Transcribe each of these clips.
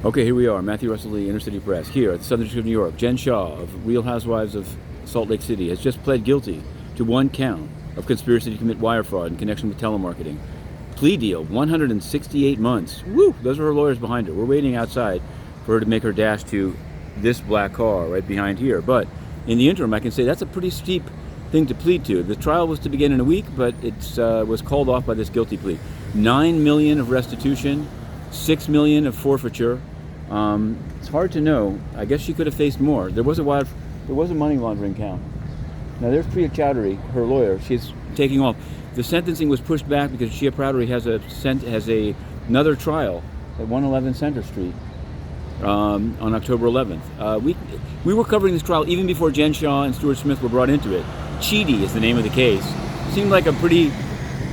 Okay, here we are, Matthew Russell Lee, Inner City Press, here at the Southern District of New York. Jen Shah of Real Housewives of Salt Lake City has just pled guilty to one count of conspiracy to commit wire fraud in connection with telemarketing. Plea deal, 168 months. Woo! Those are her lawyers behind her. We're waiting outside for her to make her dash to this black car right behind here. But in the interim, I can say that's a pretty steep thing to plead to. The trial was to begin in a week, but it was called off by this guilty plea. $9 million of restitution, $6 million of forfeiture. It's hard to know. I guess she could have faced more. There was a money laundering count. Now there's Priya Chowdhury, her lawyer. She's taking off. The sentencing was pushed back because Priya Chowdhury has another trial at 111 Center Street on October 11th. We were covering this trial even before Jen Shah and Stuart Smith were brought into it. Cheaty is the name of the case. Seemed like a pretty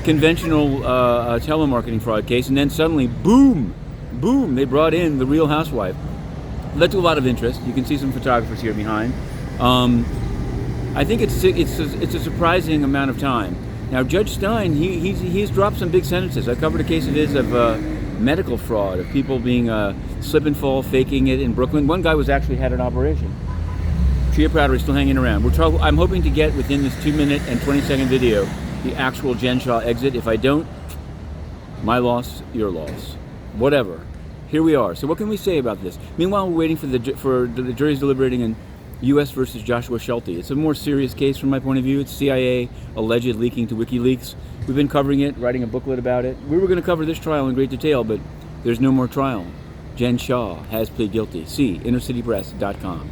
conventional telemarketing fraud case, and then suddenly, boom, they brought in the Real Housewife. Led to a lot of interest. You can see some photographers here behind. I think it's a surprising amount of time. Now, Judge Stein, he's dropped some big sentences. I covered a case of his of medical fraud, of people being slip and fall, faking it in Brooklyn. One guy actually had an operation. Priya Chowdhury is still hanging around. I'm hoping to get within this 2-minute and 20-second video the actual Jen Shah exit. If I don't, my loss, your loss. Whatever. Here we are. So what can we say about this? Meanwhile, we're waiting for the jury's deliberating in U.S. versus Joshua Schulte. It's a more serious case from my point of view. It's CIA alleged leaking to WikiLeaks. We've been covering it, writing a booklet about it. We were going to cover this trial in great detail, but there's no more trial. Jen Shah has pleaded guilty. See innercitypress.com.